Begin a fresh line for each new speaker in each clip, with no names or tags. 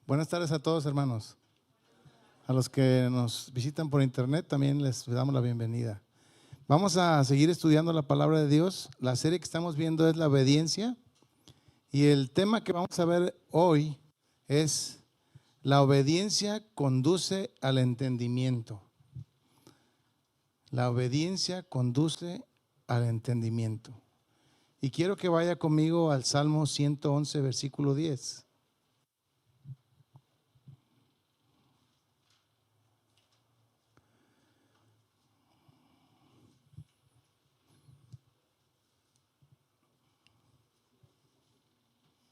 Buenas tardes a todos, hermanos. A los que nos visitan por internet también les damos la bienvenida. Vamos a seguir estudiando la palabra de Dios. La serie que estamos viendo es la obediencia y el tema que vamos a ver hoy es la obediencia conduce al entendimiento. La obediencia conduce al entendimiento. Y quiero que vaya conmigo al Salmo 111, versículo 10.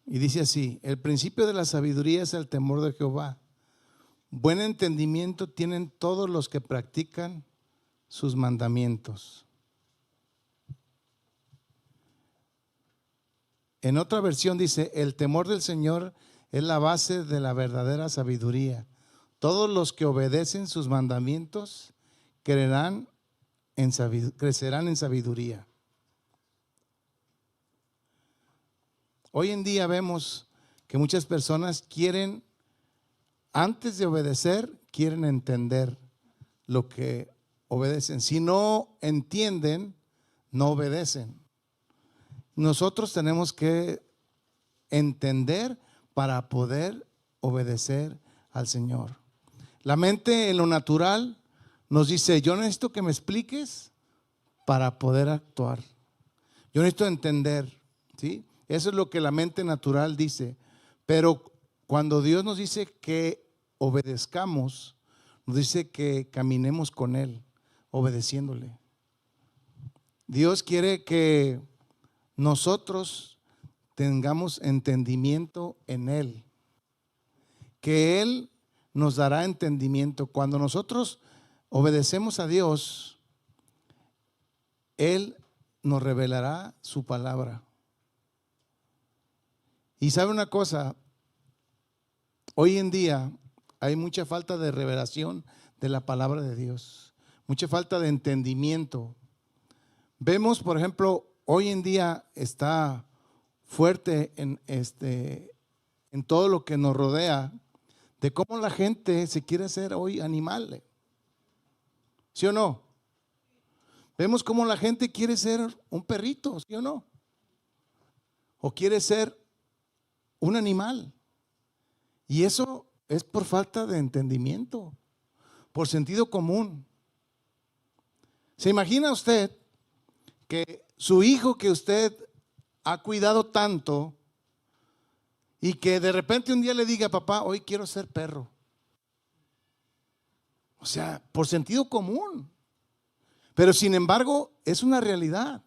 Y dice así: el principio de la sabiduría es el temor de Jehová. Buen entendimiento tienen todos los que practican sus mandamientos. En otra versión dice: el temor del Señor es la base de la verdadera sabiduría. Todos los que obedecen sus mandamientos crecerán en sabiduría. Hoy en día vemos que muchas personas quieren, antes de obedecer, quieren entender lo que obedecen. Si no entienden, no obedecen. Nosotros tenemos que entender para poder obedecer al Señor. La mente en lo natural nos dice: yo necesito que me expliques para poder actuar. Yo necesito entender, ¿sí? Eso es lo que la mente natural dice. Pero cuando Dios nos dice que obedezcamos, nos dice que caminemos con Él, obedeciéndole. Dios quiere que nosotros tengamos entendimiento en Él, que Él nos dará entendimiento. Cuando nosotros obedecemos a Dios, Él nos revelará su palabra. Y sabe una cosa, hoy en día hay mucha falta de revelación de la palabra de Dios, mucha falta de entendimiento. Vemos, por ejemplo, hoy en día está fuerte en todo lo que nos rodea, de cómo la gente se quiere hacer hoy animal. ¿Sí o no? Vemos cómo la gente quiere ser un perrito, ¿sí o no? O quiere ser un animal. Y eso es por falta de entendimiento, por sentido común. ¿Se imagina usted que su hijo que usted ha cuidado tanto y que de repente un día le diga: papá, hoy quiero ser perro? O sea, por sentido común. Pero sin embargo, es una realidad.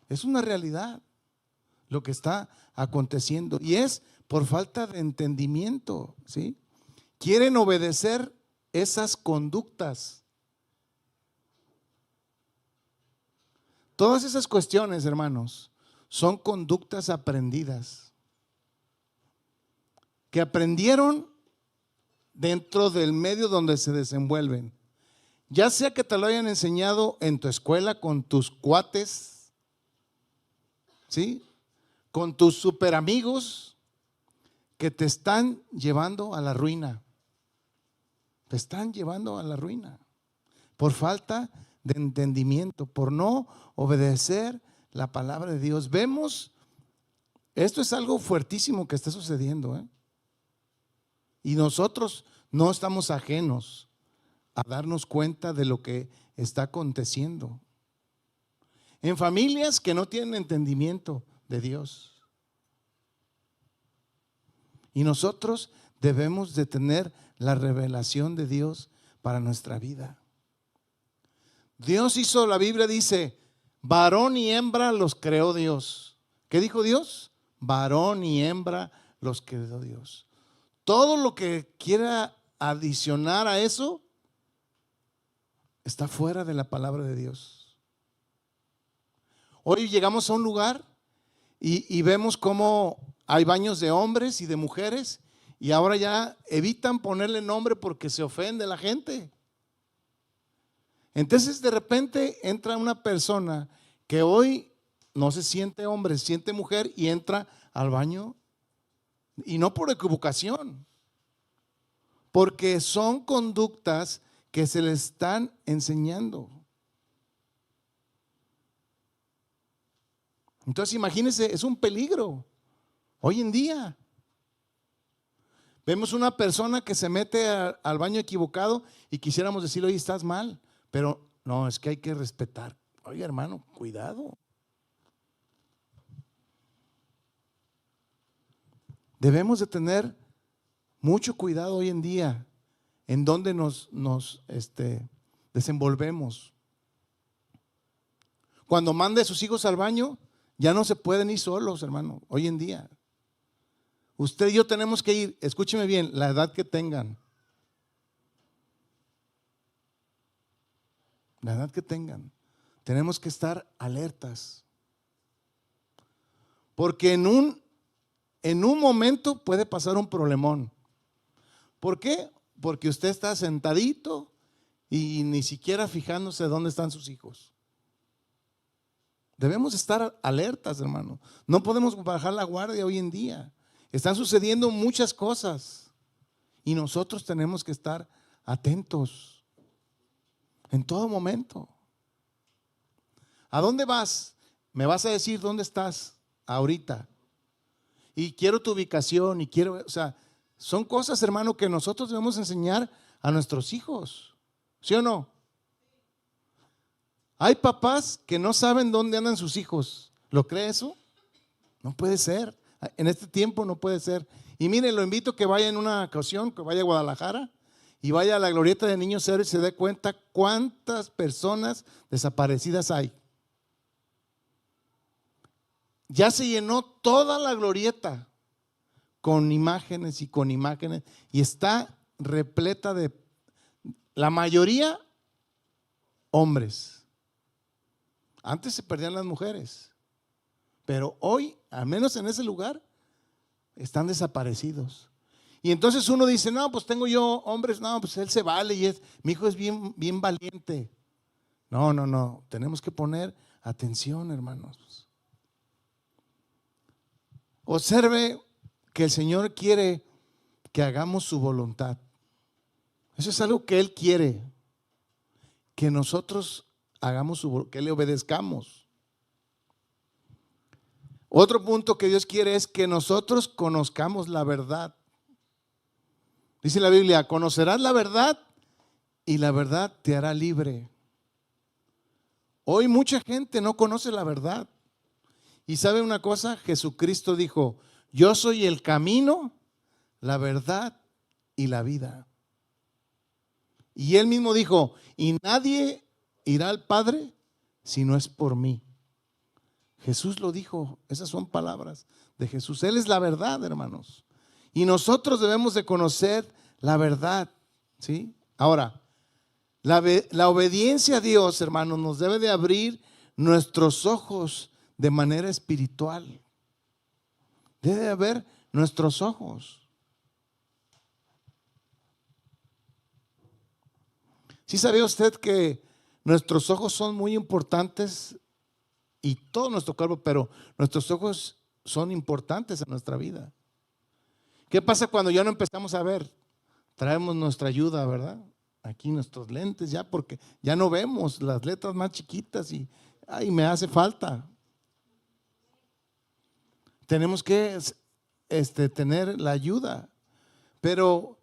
Es una realidad lo que está aconteciendo. Y es por falta de entendimiento, ¿sí? Quieren obedecer esas conductas. Todas esas cuestiones, hermanos, son conductas aprendidas, que aprendieron dentro del medio donde se desenvuelven. Ya sea que te lo hayan enseñado en tu escuela con tus cuates, ¿sí? Con tus super amigos que te están llevando a la ruina. Te están llevando a la ruina por falta de entendimiento, por no obedecer la palabra de Dios. Vemos, esto es algo fuertísimo que está sucediendo, ¿eh? Y nosotros no estamos ajenos a darnos cuenta de lo que está aconteciendo en familias que no tienen entendimiento de Dios. Y nosotros debemos de tener la revelación de Dios para nuestra vida. Dios hizo, la Biblia dice, varón y hembra los creó Dios. ¿Qué dijo Dios? Varón y hembra los creó Dios. Todo lo que quiera adicionar a eso está fuera de la palabra de Dios. Hoy llegamos a un lugar y vemos cómo hay baños de hombres y de mujeres, y ahora ya evitan ponerle nombre porque se ofende la gente. Entonces de repente entra una persona que hoy no se siente hombre, se siente mujer y entra al baño Y no por equivocación, porque son conductas que se les están enseñando. Entonces imagínense, es un peligro. Hoy en día vemos una persona que se mete al baño equivocado y quisiéramos decirle, oye, estás mal, pero no, es que hay que respetar. Oye, hermano, cuidado. Debemos de tener mucho cuidado hoy en día en donde nos desenvolvemos. Cuando mande a sus hijos al baño, ya no se pueden ir solos, hermano, hoy en día. Usted y yo tenemos que ir, escúcheme bien, la edad que tengan. La edad que tengan. Tenemos que estar alertas. Porque en un momento puede pasar un problemón. ¿Por qué? Porque usted está sentadito y ni siquiera fijándose dónde están sus hijos. Debemos estar alertas, hermano. No podemos bajar la guardia hoy en día. Están sucediendo muchas cosas y nosotros tenemos que estar atentos en todo momento. ¿A dónde vas? Me vas a decir dónde estás ahorita. Y quiero tu ubicación y quiero, o sea, son cosas, hermano, que nosotros debemos enseñar a nuestros hijos. ¿Sí o no? Hay papás que no saben dónde andan sus hijos. ¿Lo cree eso? No puede ser. En este tiempo no puede ser. Y mire, lo invito a que vaya en una ocasión, que vaya a Guadalajara y vaya a la glorieta de Niños Héroes y se dé cuenta cuántas personas desaparecidas hay. Ya se llenó toda la glorieta con imágenes y está repleta de la mayoría hombres. Antes se perdían las mujeres, pero hoy, al menos en ese lugar, están desaparecidos. Y entonces uno dice, no, pues tengo yo hombres, no, pues él se vale y mi hijo es bien, bien valiente. No, tenemos que poner atención, hermanos. Observe que el Señor quiere que hagamos su voluntad. Eso es algo que Él quiere, que nosotros hagamos su voluntad, que le obedezcamos. Otro punto que Dios quiere es que nosotros conozcamos la verdad. Dice la Biblia, conocerás la verdad y la verdad te hará libre. Hoy mucha gente no conoce la verdad. Y sabe una cosa, Jesucristo dijo, yo soy el camino, la verdad y la vida. Y Él mismo dijo, y nadie irá al Padre si no es por mí. Jesús lo dijo, esas son palabras de Jesús. Él es la verdad, hermanos. Y nosotros debemos de conocer la verdad, ¿sí? Ahora, la obediencia a Dios, hermanos, nos debe de abrir nuestros ojos de manera espiritual. Debe de haber nuestros ojos. ¿Sí sabía usted que nuestros ojos son muy importantes y todo nuestro cuerpo, pero nuestros ojos son importantes en nuestra vida? ¿Qué pasa cuando ya no empezamos a ver? Traemos nuestra ayuda, ¿verdad? Aquí nuestros lentes ya, porque ya no vemos las letras más chiquitas y ay, me hace falta. Tenemos que tener la ayuda, pero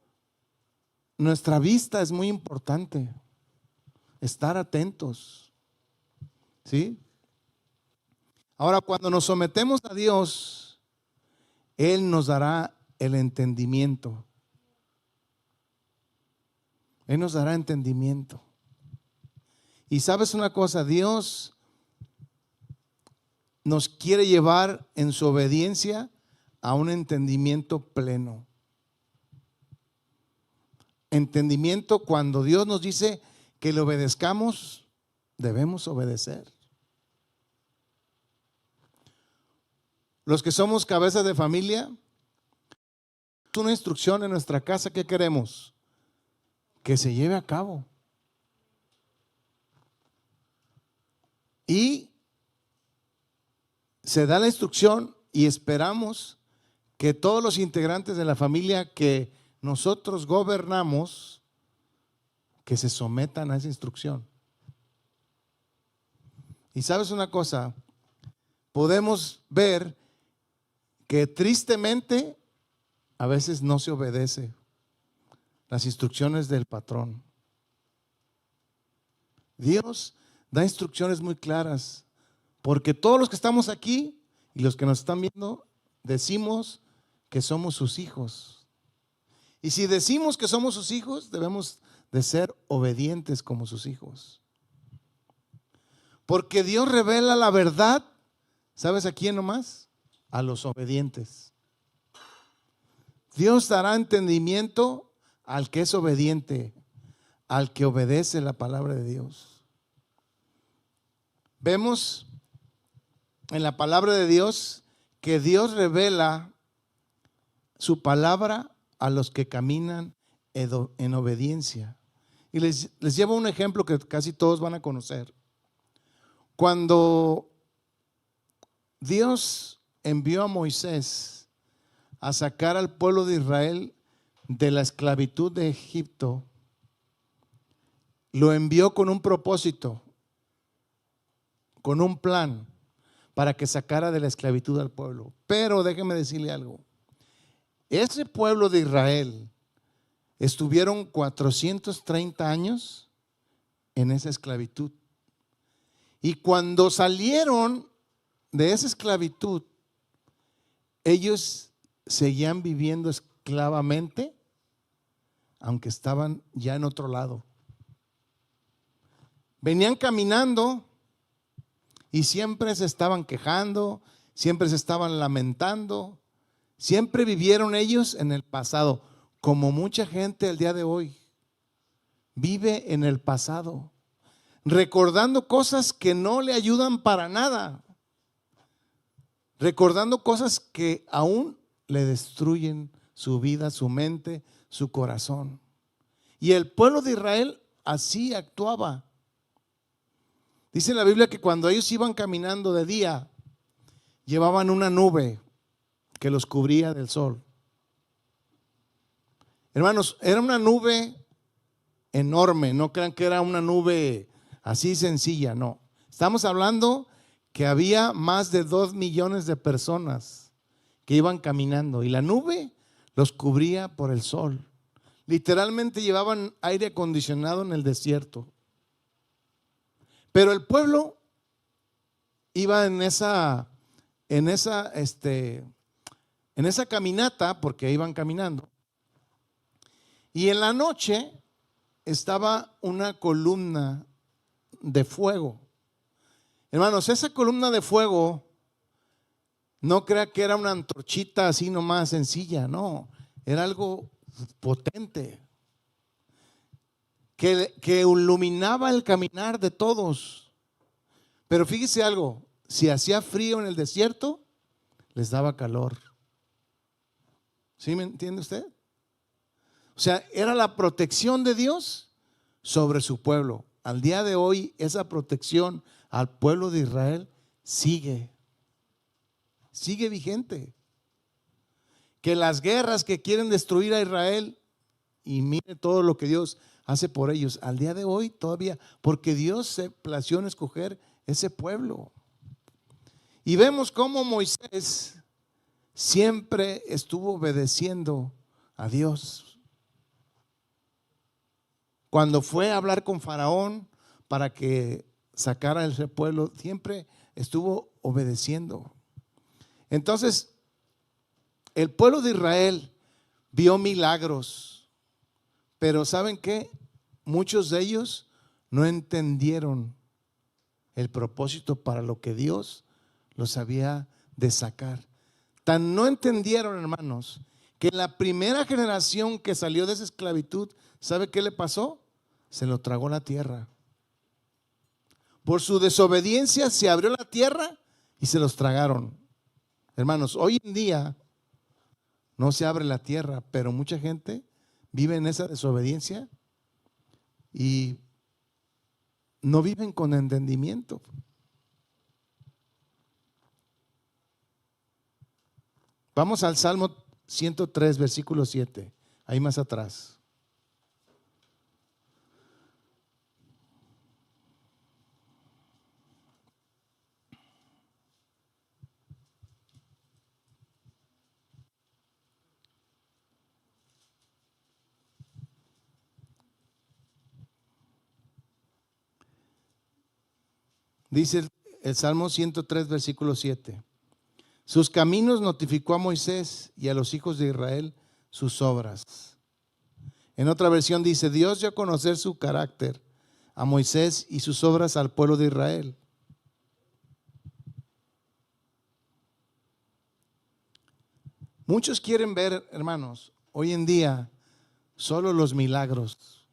nuestra vista es muy importante. Estar atentos, ¿sí? Ahora, cuando nos sometemos a Dios, Él nos dará el entendimiento. Él nos dará entendimiento. Y sabes una cosa, Dios nos quiere llevar en su obediencia a un entendimiento pleno. Entendimiento cuando Dios nos dice que le obedezcamos, debemos obedecer. Los que somos cabezas de familia, es una instrucción en nuestra casa, ¿qué queremos? Que se lleve a cabo. Y se da la instrucción y esperamos que todos los integrantes de la familia que nosotros gobernamos, que se sometan a esa instrucción. Y sabes una cosa, podemos ver que tristemente a veces no se obedece las instrucciones del patrón. Dios da instrucciones muy claras, porque todos los que estamos aquí y los que nos están viendo decimos que somos sus hijos. Y si decimos que somos sus hijos, debemos de ser obedientes como sus hijos. Porque Dios revela la verdad, ¿sabes a quién nomás? A los obedientes. Dios dará entendimiento al que es obediente, al que obedece la palabra de Dios. Vemos en la palabra de Dios que Dios revela su palabra a los que caminan en obediencia. Y les llevo un ejemplo que casi todos van a conocer. Cuando Dios envió a Moisés a sacar al pueblo de Israel de la esclavitud de Egipto, lo envió con un propósito, con un plan para que sacara de la esclavitud al pueblo. Pero déjeme decirle algo, ese pueblo de Israel estuvieron 430 años en esa esclavitud. Y cuando salieron de esa esclavitud, ellos seguían viviendo esclavamente, aunque estaban ya en otro lado. Venían caminando y siempre se estaban quejando, siempre se estaban lamentando, siempre vivieron ellos en el pasado, como mucha gente el día de hoy vive en el pasado, recordando cosas que no le ayudan para nada, recordando cosas que aún le destruyen su vida, su mente, su corazón. Y el pueblo de Israel así actuaba. Dice en la Biblia que cuando ellos iban caminando de día, llevaban una nube que los cubría del sol. Hermanos, era una nube enorme, no crean que era una nube así sencilla, no. Estamos hablando que había más de 2 millones de personas que iban caminando y la nube los cubría por el sol. Literalmente llevaban aire acondicionado en el desierto. Pero el pueblo iba en esa caminata, porque iban caminando. Y en la noche estaba una columna de fuego. Hermanos, esa columna de fuego, no crea que era una antorchita así nomás sencilla, no, era algo potente que iluminaba el caminar de todos. Pero fíjese algo, si hacía frío en el desierto, les daba calor. ¿Sí me entiende usted? O sea, era la protección de Dios sobre su pueblo. Al día de hoy, esa protección al pueblo de Israel sigue vigente. Que las guerras que quieren destruir a Israel, y mire todo lo que Dios hace por ellos, al día de hoy todavía, porque Dios se plació en escoger ese pueblo. Y vemos cómo Moisés siempre estuvo obedeciendo a Dios. Cuando fue a hablar con Faraón para que sacara a ese pueblo, siempre estuvo obedeciendo. Entonces, el pueblo de Israel vio milagros, pero ¿saben qué? Muchos de ellos no entendieron el propósito para lo que Dios los había de sacar. Tan no entendieron, hermanos, que en la primera generación que salió de esa esclavitud, ¿sabe qué le pasó? Se lo tragó la tierra. Por su desobediencia se abrió la tierra y se los tragaron. Hermanos, hoy en día no se abre la tierra, pero mucha gente vive en esa desobediencia y no viven con entendimiento. Vamos al Salmo 103, versículo 7, ahí más atrás. Dice el Salmo 103, versículo 7. Sus caminos notificó a Moisés y a los hijos de Israel sus obras. En otra versión dice, Dios dio a conocer su carácter a Moisés y sus obras al pueblo de Israel. Muchos quieren ver, hermanos, hoy en día solo los milagros.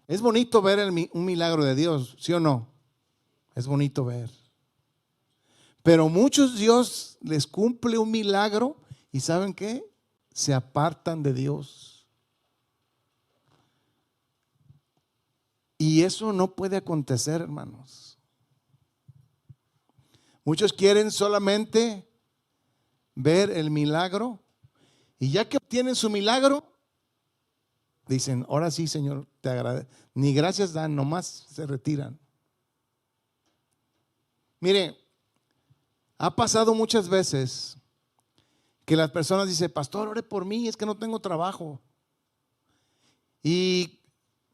Es bonito ver un milagro de Dios, ¿sí o no? Es bonito ver. Pero muchos Dios les cumple un milagro y ¿saben qué? Se apartan de Dios. Y eso no puede acontecer, hermanos. Muchos quieren solamente ver el milagro y ya que obtienen su milagro, dicen, ahora sí, Señor, te agradezco. Ni gracias dan, nomás se retiran. Mire, ha pasado muchas veces que las personas dicen, pastor, ore por mí, es que no tengo trabajo. Y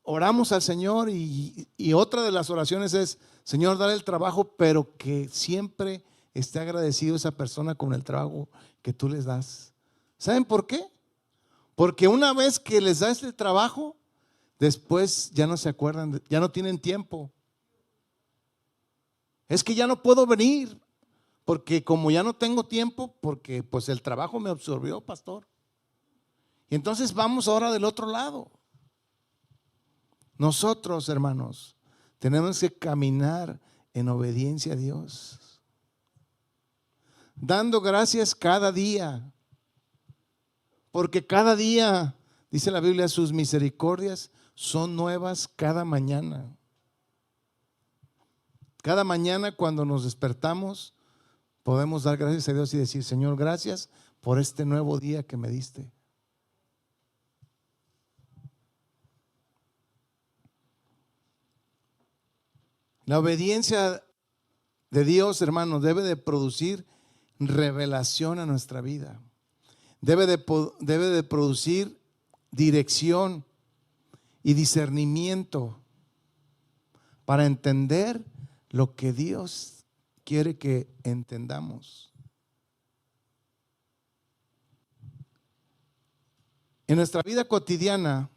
oramos al Señor y otra de las oraciones es, Señor, dale el trabajo, pero que siempre esté agradecido esa persona con el trabajo que tú les das. ¿Saben por qué? Porque una vez que les das el trabajo, después ya no se acuerdan, ya no tienen tiempo. Es que ya no puedo venir, porque como ya no tengo tiempo, porque pues el trabajo me absorbió, pastor. Y entonces vamos ahora del otro lado. Nosotros, hermanos, tenemos que caminar en obediencia a Dios, dando gracias cada día, porque cada día, dice la Biblia, sus misericordias son nuevas cada mañana. Cada mañana cuando nos despertamos, podemos dar gracias a Dios y decir, Señor, gracias por este nuevo día que me diste. La obediencia de Dios, hermanos, debe de producir revelación a nuestra vida. Debe de producir dirección y discernimiento para entender lo que Dios quiere que entendamos. En nuestra vida cotidiana,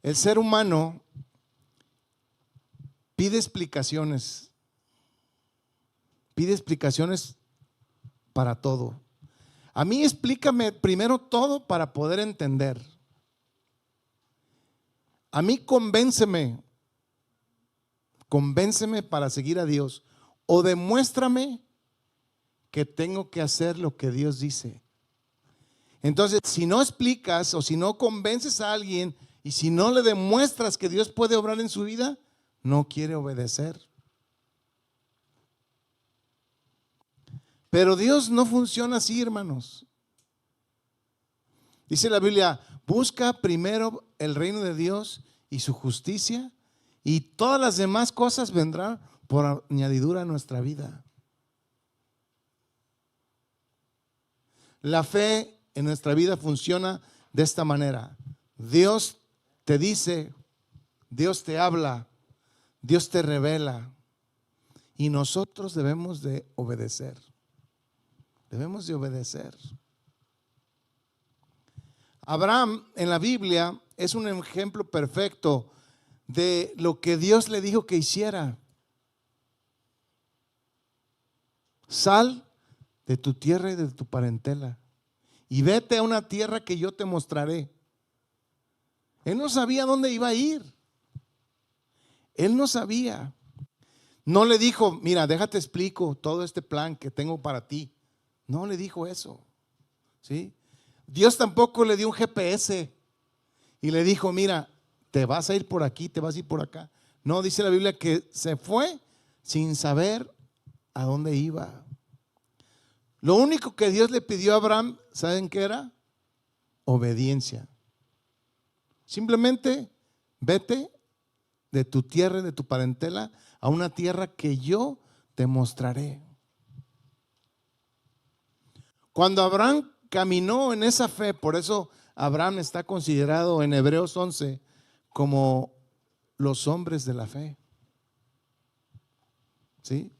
el ser humano pide explicaciones para todo. A mí explícame primero todo para poder entender. A mí convénceme para seguir a Dios, o demuéstrame que tengo que hacer lo que Dios dice. Entonces, si no explicas o si no convences a alguien y si no le demuestras que Dios puede obrar en su vida, no quiere obedecer. Pero Dios no funciona así, hermanos. Dice la Biblia, busca primero el reino de Dios y su justicia, y todas las demás cosas vendrán por añadidura a nuestra vida. La fe en nuestra vida funciona de esta manera. Dios te dice, Dios te habla, Dios te revela, y nosotros debemos de obedecer. Debemos de obedecer. Abraham en la Biblia es un ejemplo perfecto de lo que Dios le dijo que hiciera. Sal de tu tierra y de tu parentela y vete a una tierra que yo te mostraré. Él no sabía dónde iba a ir. Él no sabía. No le dijo, mira, déjate explico todo este plan que tengo para ti. No le dijo eso, ¿sí? Dios tampoco le dio un GPS y le dijo, mira, te vas a ir por aquí, te vas a ir por acá. No, dice la Biblia que se fue sin saber a dónde iba. Lo único que Dios le pidió a Abraham, ¿saben qué era? Obediencia. Simplemente vete de tu tierra y de tu parentela a una tierra que yo te mostraré. Cuando Abraham caminó en esa fe, por eso Abraham está considerado en Hebreos 11 como los hombres de la fe. ¿Sí?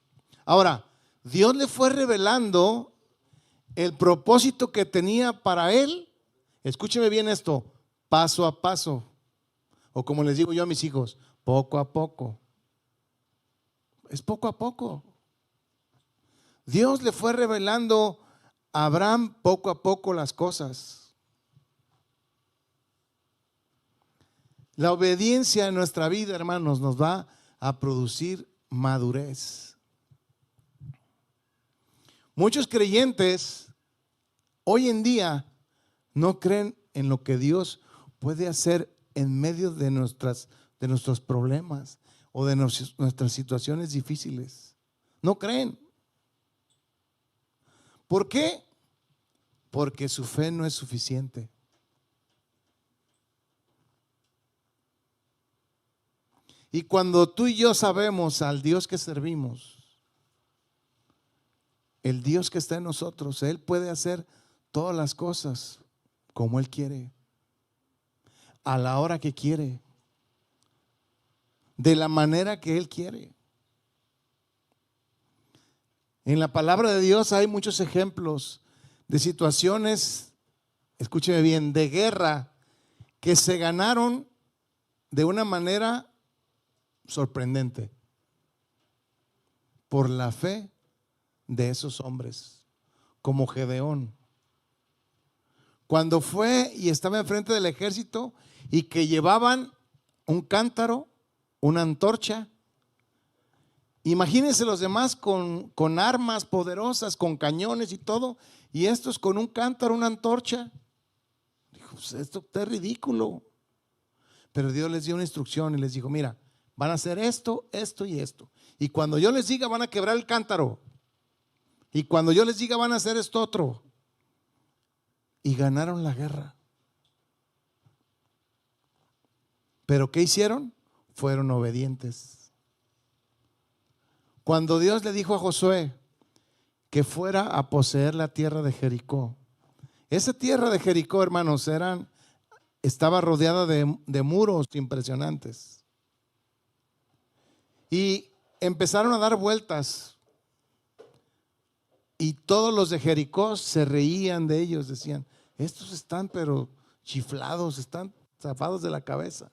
Ahora, Dios le fue revelando el propósito que tenía para él. Escúcheme bien esto, paso a paso. O como les digo yo a mis hijos, poco a poco. Es poco a poco. Dios le fue revelando a Abraham poco a poco las cosas. La obediencia en nuestra vida, hermanos, nos va a producir madurez. Muchos creyentes hoy en día no creen en lo que Dios puede hacer en medio de nuestros problemas o de nuestras situaciones difíciles. No creen. ¿Por qué? Porque su fe no es suficiente. Y cuando tú y yo sabemos al Dios que servimos, el Dios que está en nosotros, Él puede hacer todas las cosas como Él quiere, a la hora que quiere, de la manera que Él quiere. En la palabra de Dios hay muchos ejemplos de situaciones, escúcheme bien, de guerra que se ganaron de una manera sorprendente por la fe de esos hombres, como Gedeón. Cuando fue y estaba enfrente del ejército y que llevaban un cántaro, una antorcha. Imagínense los demás con armas poderosas, con cañones y todo, y estos con un cántaro, una antorcha. Dijo, pues esto es ridículo. Pero Dios les dio una instrucción y les dijo, mira, van a hacer esto, esto y esto. Y cuando yo les diga van a quebrar el cántaro. Y cuando yo les diga van a hacer esto otro. Y ganaron la guerra. ¿Pero qué hicieron? Fueron obedientes. Cuando Dios le dijo a Josué que fuera a poseer la tierra de Jericó, esa tierra de Jericó, hermanos, estaba rodeada de muros impresionantes. Y empezaron a dar vueltas. Y todos los de Jericó se reían de ellos, decían, estos están pero chiflados, están zafados de la cabeza.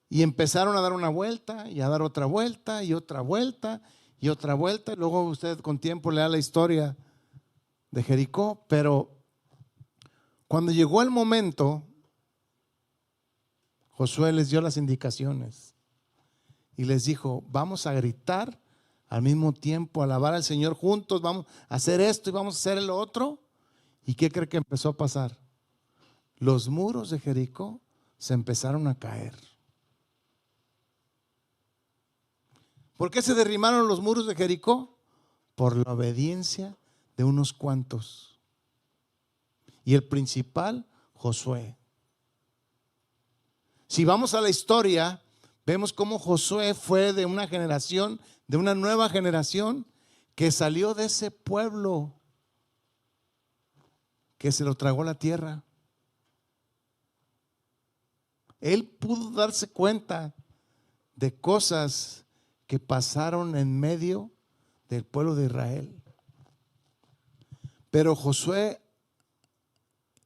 Y empezaron a dar una vuelta y a dar otra vuelta y otra vuelta y otra vuelta. Luego usted con tiempo lea la historia de Jericó, pero cuando llegó el momento, Josué les dio las indicaciones y les dijo, vamos a gritar al mismo tiempo, a alabar al Señor juntos, vamos a hacer esto y vamos a hacer el otro. ¿Y qué cree que empezó a pasar? Los muros de Jericó se empezaron a caer. ¿Por qué se derribaron los muros de Jericó? Por la obediencia de unos cuantos. Y el principal, Josué. Si vamos a la historia, vemos cómo Josué fue de una generación, de una nueva generación que salió de ese pueblo que se lo tragó la tierra. Él pudo darse cuenta de cosas que pasaron en medio del pueblo de Israel. Pero Josué,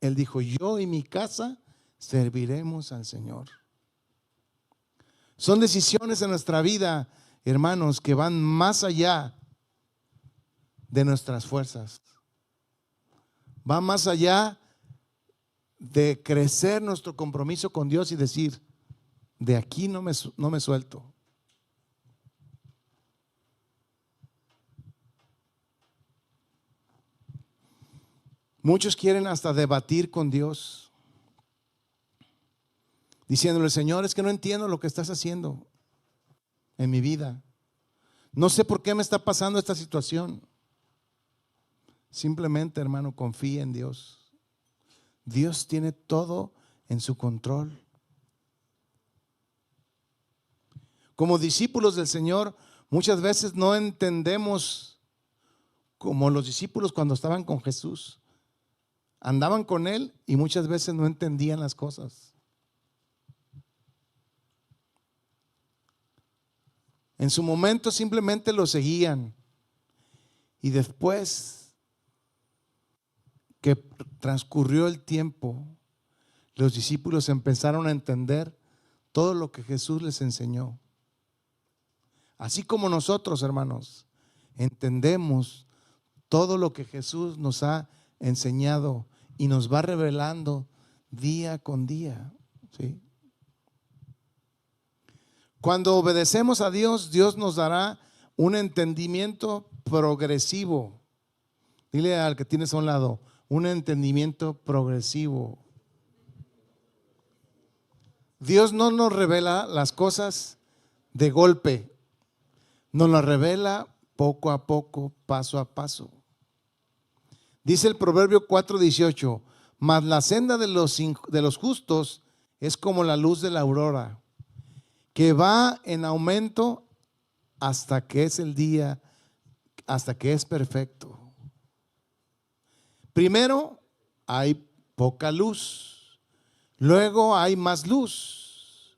él dijo, yo y mi casa serviremos al Señor. Son decisiones en nuestra vida, hermanos, que van más allá de nuestras fuerzas. Van más allá de crecer nuestro compromiso con Dios y decir, de aquí no me suelto. Muchos quieren hasta debatir con Dios, diciéndole, Señor, es que no entiendo lo que estás haciendo en mi vida. No sé por qué me está pasando esta situación. Simplemente, hermano, confía en Dios. Dios tiene todo en su control. Como discípulos del Señor, muchas veces no entendemos como los discípulos cuando estaban con Jesús. Andaban con Él y muchas veces no entendían las cosas. En su momento simplemente lo seguían. Y después que transcurrió el tiempo, los discípulos empezaron a entender todo lo que Jesús les enseñó. Así como nosotros, hermanos, entendemos todo lo que Jesús nos ha enseñado y nos va revelando día con día, ¿sí? Cuando obedecemos a Dios, Dios nos dará un entendimiento progresivo. Dile al que tienes a un lado, un entendimiento progresivo. Dios no nos revela las cosas de golpe, nos las revela poco a poco, paso a paso. Dice el Proverbio 4:18, mas la senda de los justos es como la luz de la aurora, que va en aumento hasta que es el día, hasta que es perfecto. Primero hay poca luz, luego hay más luz,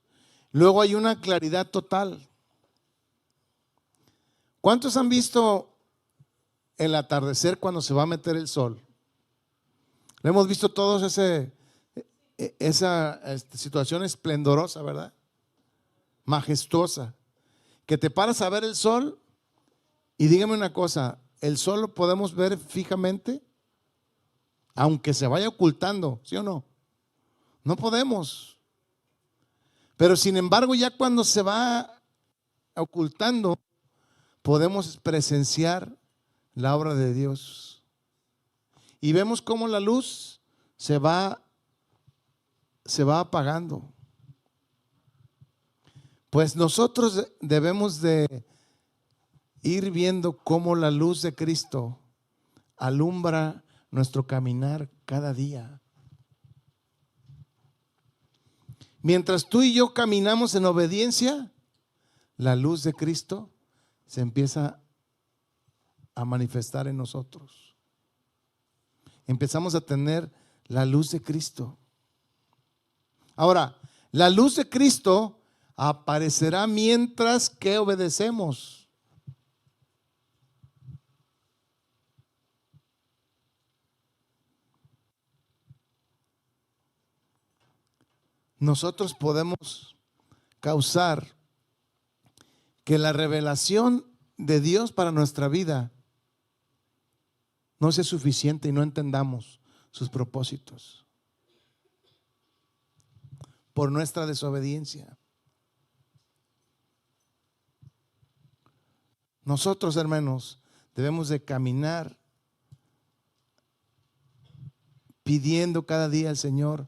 luego hay una claridad total. ¿Cuántos han visto el atardecer cuando se va a meter el sol? Lo hemos visto todos esa situación esplendorosa, ¿verdad? Majestuosa, que te paras a ver el sol y dígame una cosa, ¿el sol lo podemos ver fijamente? Aunque se vaya ocultando, ¿sí o no? No podemos. Pero sin embargo, ya cuando se va ocultando, podemos presenciar la obra de Dios. Y vemos cómo la luz se va apagando. Pues nosotros debemos de ir viendo cómo la luz de Cristo alumbra nuestro caminar cada día. Mientras tú y yo caminamos en obediencia, la luz de Cristo se empieza a manifestar en nosotros. Empezamos a tener la luz de Cristo. Ahora, la luz de Cristo aparecerá mientras que obedecemos. Nosotros podemos causar que la revelación de Dios para nuestra vida no sea suficiente y no entendamos sus propósitos por nuestra desobediencia. Nosotros, hermanos, debemos de caminar pidiendo cada día al Señor,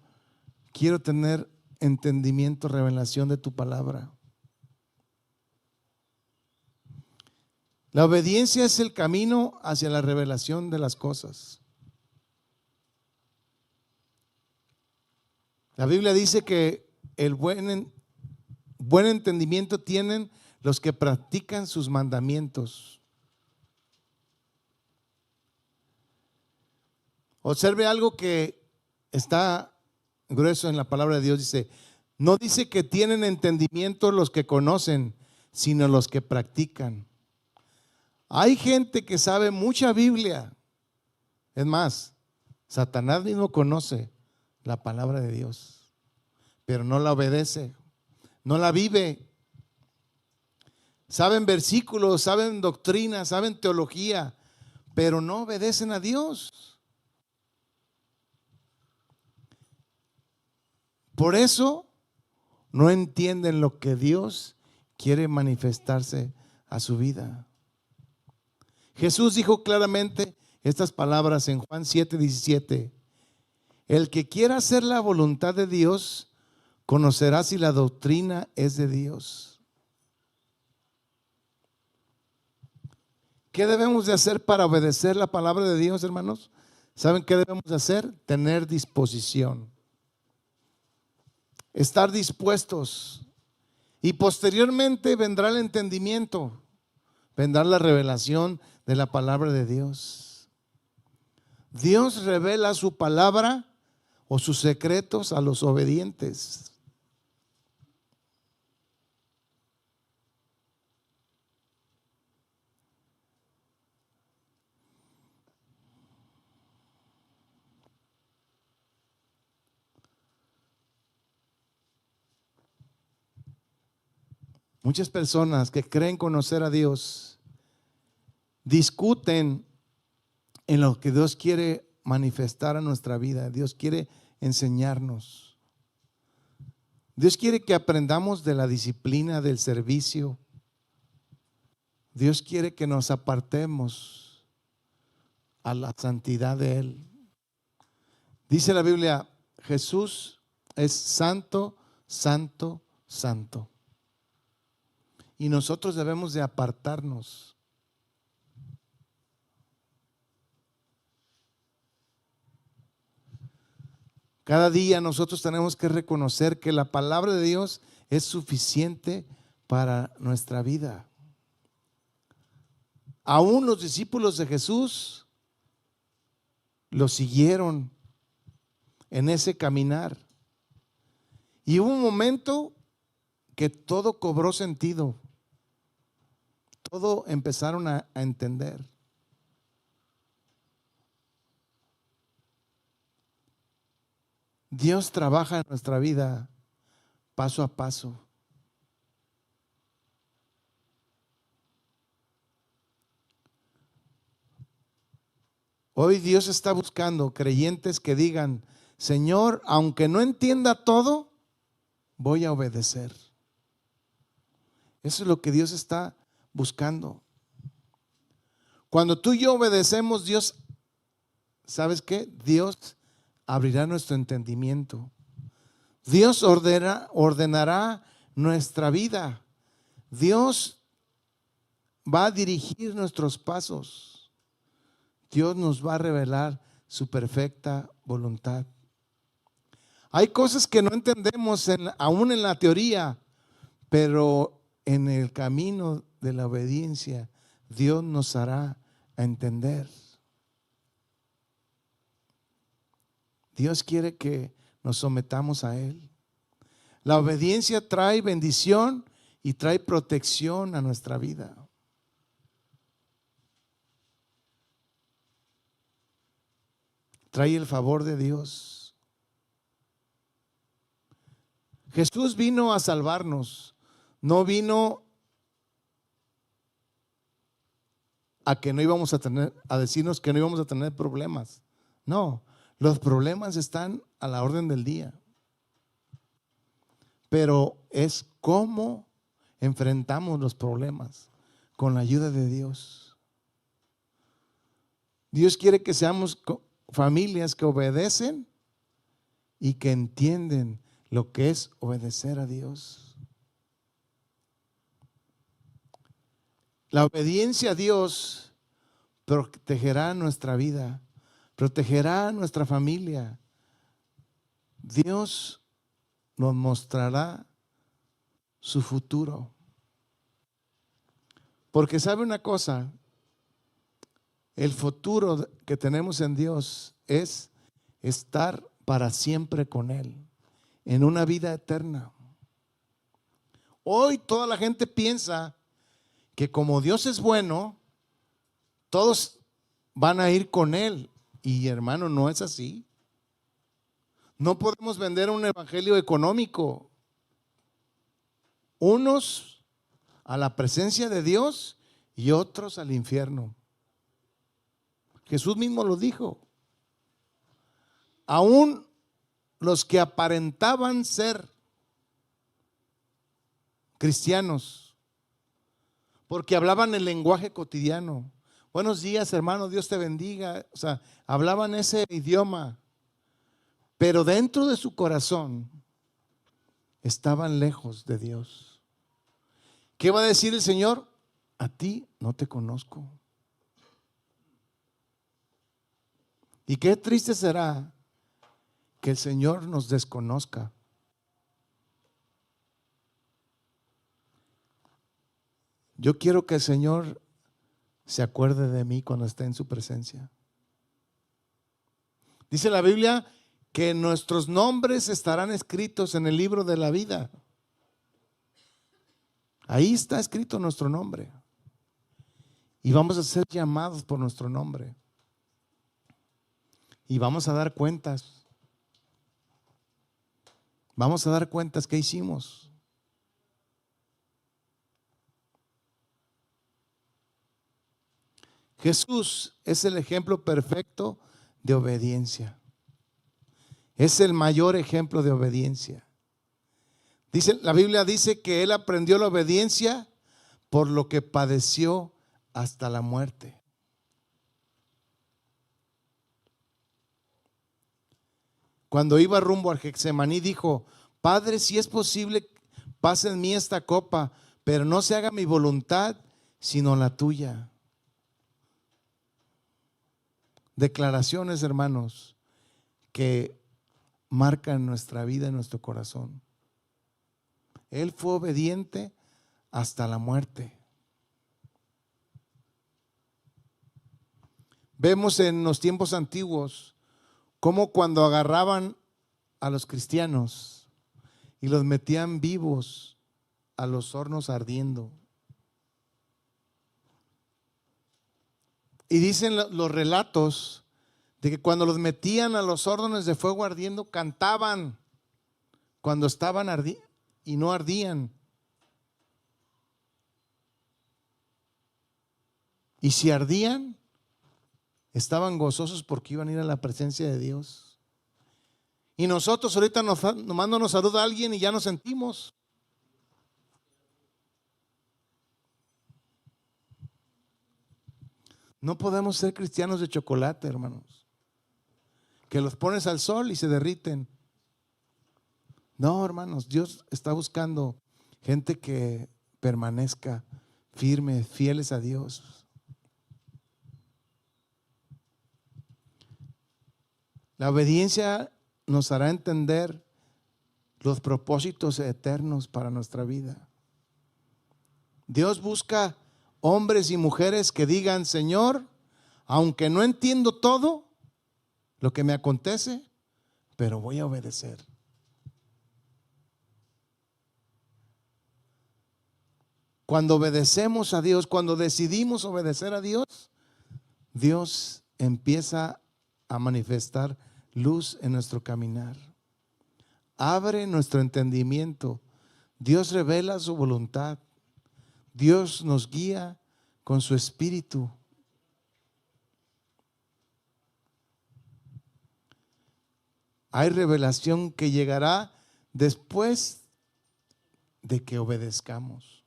quiero tener entendimiento, revelación de tu palabra. La obediencia es el camino hacia la revelación de las cosas. La Biblia dice que el buen entendimiento tienen los que practican sus mandamientos. Observe algo que está grueso en la palabra de Dios. Dice, no dice que tienen entendimiento los que conocen, sino los que practican. Hay gente que sabe mucha Biblia. Es más, Satanás mismo conoce la palabra de Dios, pero no la obedece, no la vive. Saben versículos, saben doctrina, saben teología, pero no obedecen a Dios. Por eso no entienden lo que Dios quiere manifestarse a su vida. Jesús dijo claramente estas palabras en Juan 7:17. El que quiera hacer la voluntad de Dios, conocerá si la doctrina es de Dios. ¿Qué debemos de hacer para obedecer la palabra de Dios, hermanos? ¿Saben qué debemos de hacer? Tener disposición. Estar dispuestos. Y posteriormente vendrá el entendimiento. Vendrá la revelación de la palabra de Dios. Dios revela su palabra o sus secretos a los obedientes. Muchas personas que creen conocer a Dios discuten en lo que Dios quiere manifestar a nuestra vida. Dios quiere enseñarnos. Dios quiere que aprendamos de la disciplina del servicio. Dios quiere que nos apartemos a la santidad de Él. Dice la Biblia, Jesús es santo, santo, santo. Y nosotros debemos de apartarnos. Cada día nosotros tenemos que reconocer que la palabra de Dios es suficiente para nuestra vida. Aún los discípulos de Jesús lo siguieron en ese caminar. Y hubo un momento que todo cobró sentido. Todo empezaron a entender. Dios trabaja en nuestra vida paso a paso. Hoy Dios está buscando creyentes que digan, Señor, aunque no entienda todo, voy a obedecer. Eso es lo que Dios está buscando. Cuando tú y yo obedecemos, Dios, ¿sabes qué? Dios abrirá nuestro entendimiento. Dios ordenará nuestra vida. Dios va a dirigir nuestros pasos. Dios nos va a revelar su perfecta voluntad. Hay cosas que no entendemos aún en la teoría, pero en el camino de la obediencia Dios nos hará entender. Dios quiere que nos sometamos a Él. La obediencia trae bendición y trae protección a nuestra vida. Trae el favor de Dios. Jesús vino a salvarnos, no vino a que no íbamos a tener, a decirnos que no íbamos a tener problemas. No, los problemas están a la orden del día. Pero es cómo enfrentamos los problemas con la ayuda de Dios. Dios quiere que seamos familias que obedecen y que entienden lo que es obedecer a Dios. La obediencia a Dios protegerá nuestra vida, protegerá nuestra familia. Dios nos mostrará su futuro. Porque sabe una cosa, el futuro que tenemos en Dios es estar para siempre con Él, en una vida eterna. Hoy toda la gente piensa que como Dios es bueno, todos van a ir con Él. Y hermano, no es así. No podemos vender un evangelio económico. Unos a la presencia de Dios y otros al infierno. Jesús mismo lo dijo. Aún los que aparentaban ser cristianos, porque hablaban el lenguaje cotidiano. Buenos días, hermano, Dios te bendiga. O sea, hablaban ese idioma, pero dentro de su corazón estaban lejos de Dios. ¿Qué va a decir el Señor? A ti no te conozco. Y qué triste será que el Señor nos desconozca. Yo quiero que el Señor se acuerde de mí cuando esté en su presencia. Dice la Biblia que nuestros nombres estarán escritos en el libro de la vida. Ahí está escrito nuestro nombre. Y vamos a ser llamados por nuestro nombre. Y vamos a dar cuentas. Vamos a dar cuentas qué hicimos. Jesús es el ejemplo perfecto de obediencia. Es el mayor ejemplo de obediencia. La Biblia dice que Él aprendió la obediencia por lo que padeció hasta la muerte. Cuando iba rumbo al Getsemaní dijo: Padre, si es posible, pase en mí esta copa, pero no se haga mi voluntad, sino la tuya. Declaraciones, hermanos, que marcan nuestra vida, nuestro corazón. Él fue obediente hasta la muerte. Vemos en los tiempos antiguos cómo cuando agarraban a los cristianos y los metían vivos a los hornos ardiendo. Y dicen los relatos de que cuando los metían a los hornos de fuego ardiendo, cantaban cuando estaban ardiendo y no ardían. Y si ardían, estaban gozosos porque iban a ir a la presencia de Dios. Y nosotros ahorita nomás nos saluda alguien y ya nos sentimos. No podemos ser cristianos de chocolate, hermanos, que los pones al sol y se derriten. No, hermanos, Dios está buscando gente que permanezca firme, fieles a Dios. La obediencia nos hará entender los propósitos eternos para nuestra vida. Dios busca hombres y mujeres que digan: Señor, aunque no entiendo todo lo que me acontece, pero voy a obedecer. Cuando obedecemos a Dios, cuando decidimos obedecer a Dios, Dios empieza a manifestar luz en nuestro caminar. Abre nuestro entendimiento. Dios revela su voluntad. Dios nos guía con su espíritu. Hay revelación que llegará después de que obedezcamos.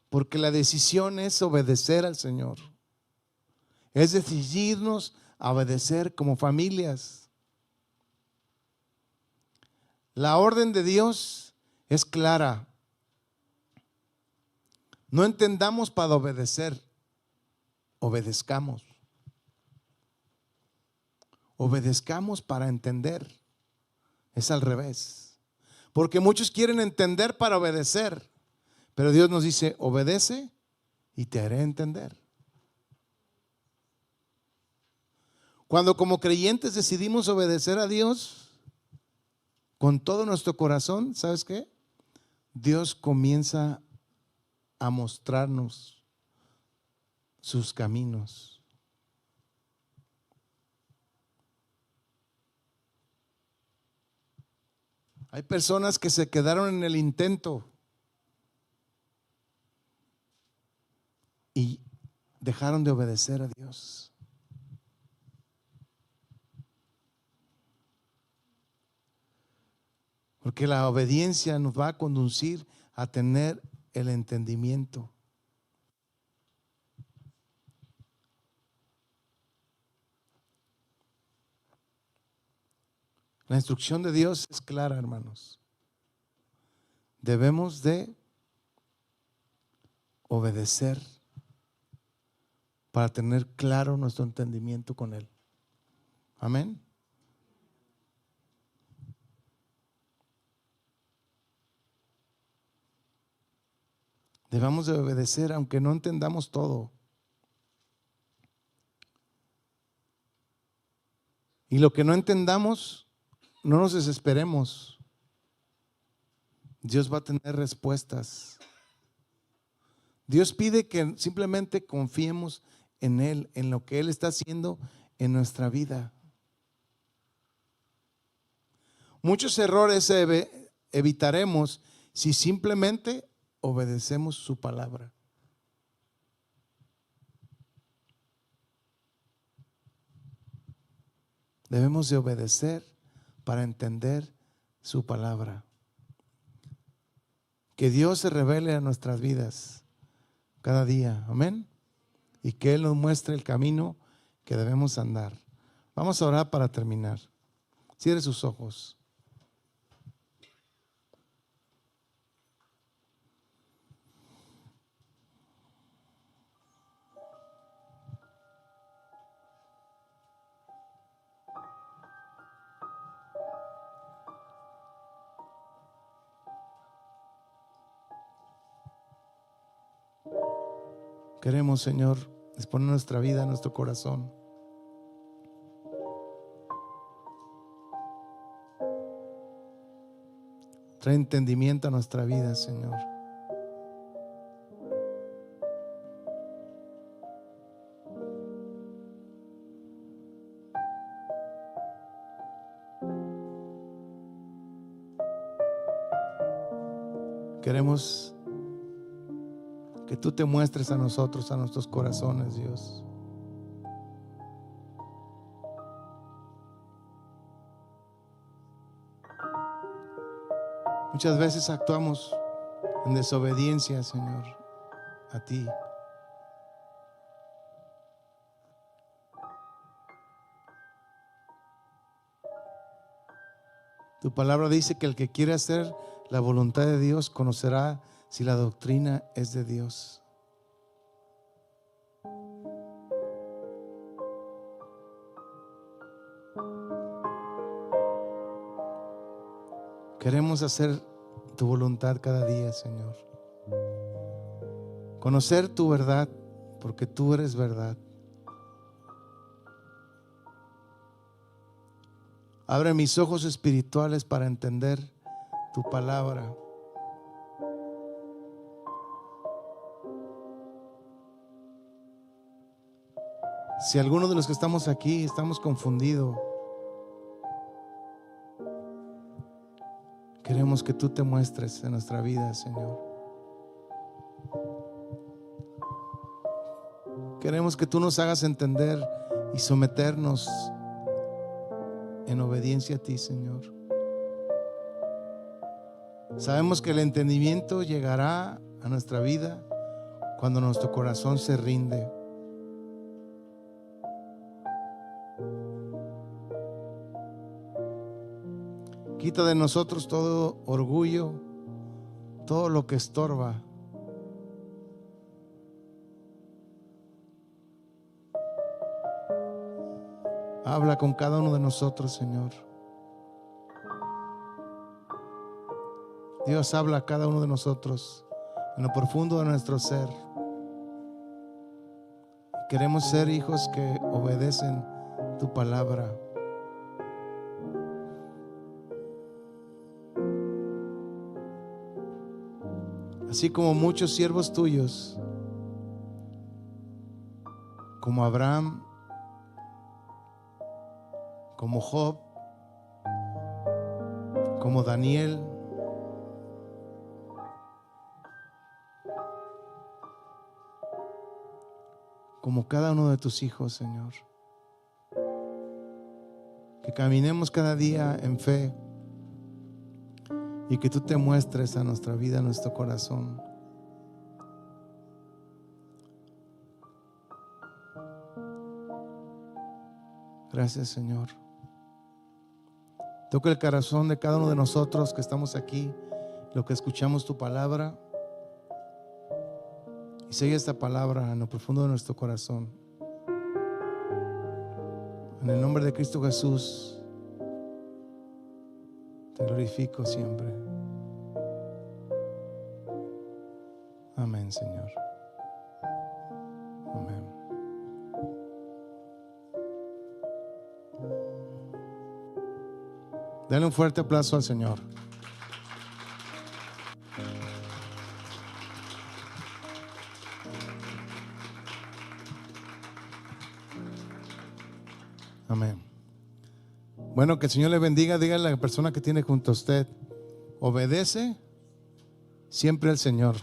Porque la decisión es obedecer al Señor. Es decidirnos a obedecer como familias. La orden de Dios es clara. No entendamos para obedecer, obedezcamos. Obedezcamos para entender. Es al revés. Porque muchos quieren entender para obedecer. Pero Dios nos dice: obedece y te haré entender. Cuando como creyentes decidimos obedecer a Dios con todo nuestro corazón, ¿sabes qué? Dios comienza a mostrarnos sus caminos. Hay personas que se quedaron en el intento y dejaron de obedecer a Dios. Porque la obediencia nos va a conducir a tener el entendimiento. La instrucción de Dios es clara, hermanos. Debemos de obedecer para tener claro nuestro entendimiento con Él. Amén. Debemos de obedecer aunque no entendamos todo. Y lo que no entendamos, no nos desesperemos. Dios va a tener respuestas. Dios pide que simplemente confiemos en Él, en lo que Él está haciendo en nuestra vida. Muchos errores evitaremos si simplemente obedecemos su palabra. Debemos de obedecer para entender su palabra. Que Dios se revele a nuestras vidas cada día, amén. Y que Él nos muestre el camino que debemos andar. Vamos a orar para terminar. Cierre sus ojos. Queremos, Señor, disponer nuestra vida, nuestro corazón. Trae entendimiento a nuestra vida, Señor. Queremos que tú te muestres a nosotros, a nuestros corazones, Dios. Muchas veces actuamos en desobediencia, Señor, a ti. Tu palabra dice que el que quiere hacer la voluntad de Dios conocerá si la doctrina es de Dios. Queremos hacer tu voluntad cada día, Señor. Conocer tu verdad, porque tú eres verdad. Abre mis ojos espirituales para entender tu palabra. Si alguno de los que estamos aquí estamos confundidos, queremos que tú te muestres en nuestra vida, Señor. Queremos que tú nos hagas entender y someternos en obediencia a ti, Señor. Sabemos que el entendimiento llegará a nuestra vida cuando nuestro corazón se rinde. Quita de nosotros todo orgullo, todo lo que estorba. Habla con cada uno de nosotros, Señor. Dios, habla a cada uno de nosotros en lo profundo de nuestro ser. Queremos ser hijos que obedecen tu palabra. Así como muchos siervos tuyos, como Abraham, como Job, como Daniel, como cada uno de tus hijos, Señor. Que caminemos cada día en fe y que tú te muestres a nuestra vida, a nuestro corazón. Gracias, Señor. Toca el corazón de cada uno de nosotros que estamos aquí, lo que escuchamos tu palabra, y sella esta palabra en lo profundo de nuestro corazón. En el nombre de Cristo Jesús, te glorifico siempre. Amén, Señor. Amén. Dale un fuerte aplauso al Señor. Amén. Bueno, que el Señor le bendiga. Dígale a la persona que tiene junto a usted: obedece siempre al Señor.